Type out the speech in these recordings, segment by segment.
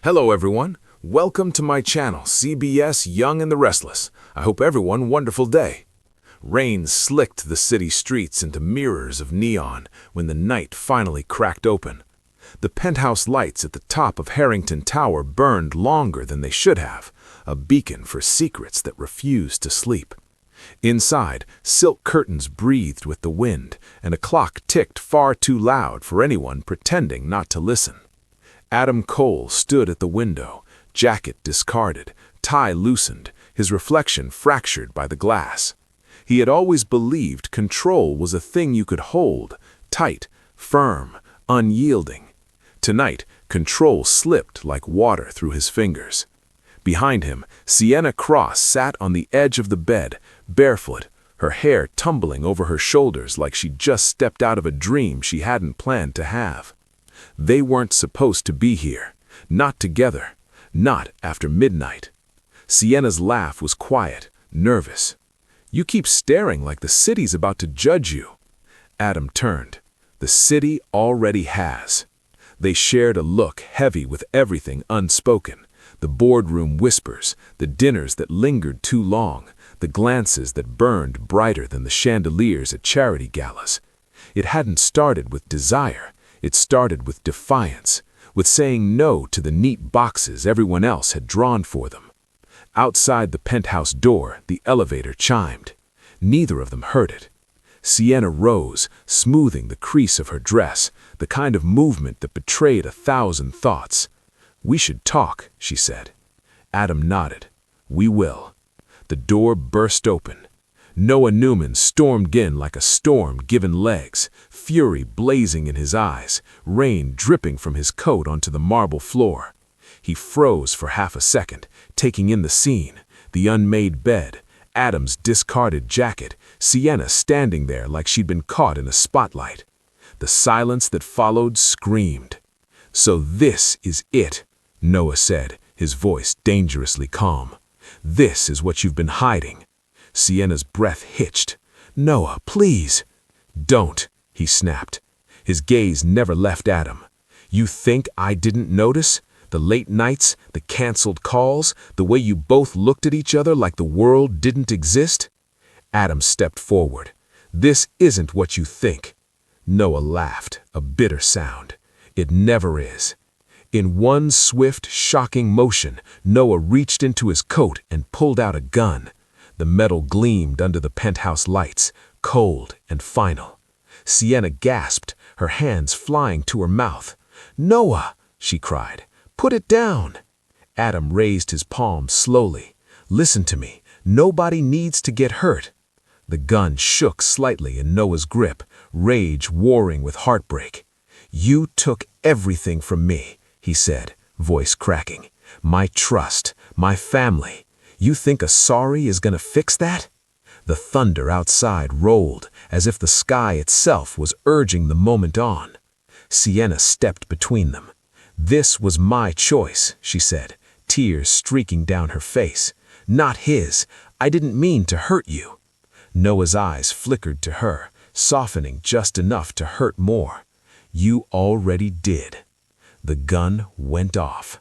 Hello everyone, welcome to my channel, CBS Young and the Restless. I hope everyone wonderful day. Rain slicked the city streets into mirrors of neon when the night finally cracked open. The penthouse lights at the top of Harrington Tower burned longer than they should have, a beacon for secrets that refused to sleep. Inside, silk curtains breathed with the wind, and a clock ticked far too loud for anyone pretending not to listen. Adam Cole stood at the window, jacket discarded, tie loosened, his reflection fractured by the glass. He had always believed control was a thing you could hold, tight, firm, unyielding. Tonight, control slipped like water through his fingers. Behind him, Sienna Cross sat on the edge of the bed, barefoot, her hair tumbling over her shoulders like she'd just stepped out of a dream she hadn't planned to have. They weren't supposed to be here, not together, not after midnight. Sienna's laugh was quiet, nervous. "You keep staring like the city's about to judge you." Adam turned. The city already has. They shared a look heavy with everything unspoken. The boardroom whispers, the dinners that lingered too long, the glances that burned brighter than the chandeliers at charity galas. It hadn't started with desire. It started with defiance, with saying no to the neat boxes everyone else had drawn for them. Outside the penthouse door, the elevator chimed. Neither of them heard it. Sienna rose, smoothing the crease of her dress, the kind of movement that betrayed 1,000 thoughts. "We should talk," she said. Adam nodded. "We will." The door burst open. Noah Newmans stormed in like a storm given legs, fury blazing in his eyes, rain dripping from his coat onto the marble floor. He froze for half a second, taking in the scene, the unmade bed, Adam's discarded jacket, Sienna standing there like she'd been caught in a spotlight. The silence that followed screamed. "So this is it," Noah said, his voice dangerously calm. "This is what you've been hiding." Sienna's breath hitched. "Noah, please." "Don't," he snapped. His gaze never left Adam. "You think I didn't notice? The late nights, the canceled calls, the way you both looked at each other like the world didn't exist?" Adam stepped forward. "This isn't what you think." Noah laughed, a bitter sound. "It never is." In one swift, shocking motion, Noah reached into his coat and pulled out a gun. The metal gleamed under the penthouse lights, cold and final. Sienna gasped, her hands flying to her mouth. "Noah!" she cried. "Put it down!" Adam raised his palm slowly. "Listen to me. Nobody needs to get hurt." The gun shook slightly in Noah's grip, rage warring with heartbreak. "You took everything from me," he said, voice cracking. "My trust, my family. You think a sorry is gonna fix that?" The thunder outside rolled, as if the sky itself was urging the moment on. Sienna stepped between them. "This was my choice," she said, tears streaking down her face. "Not his. I didn't mean to hurt you." Noah's eyes flickered to her, softening just enough to hurt more. "You already did." The gun went off.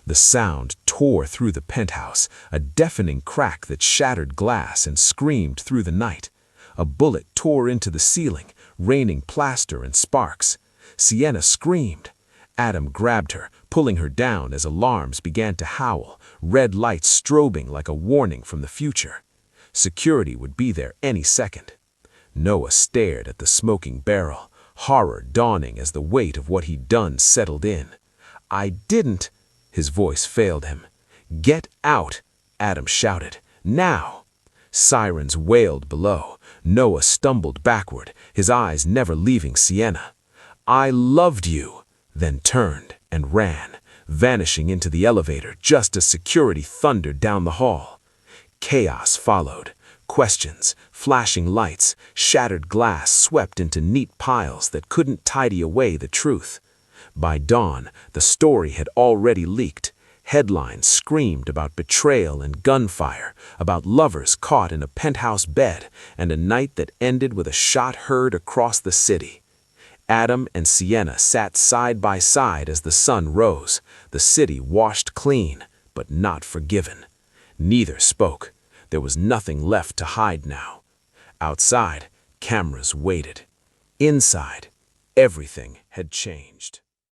The sound tore through the penthouse, a deafening crack that shattered glass and screamed through the night. A bullet tore into the ceiling, raining plaster and sparks. Sienna screamed. Adam grabbed her, pulling her down as alarms began to howl, red lights strobing like a warning from the future. Security would be there any second. Noah stared at the smoking barrel, horror dawning as the weight of what he'd done settled in. "I didn't..." His voice failed him. "Get out!" Adam shouted. "Now!" Sirens wailed below. Noah stumbled backward, his eyes never leaving Sienna. "I loved you!" then turned and ran, vanishing into the elevator just as security thundered down the hall. Chaos followed. Questions, flashing lights, shattered glass swept into neat piles that couldn't tidy away the truth. By dawn, the story had already leaked. Headlines screamed about betrayal and gunfire, about lovers caught in a penthouse bed, and a night that ended with a shot heard across the city. Adam and Sienna sat side by side as the sun rose, the city washed clean, but not forgiven. Neither spoke. There was nothing left to hide now. Outside, cameras waited. Inside, everything had changed.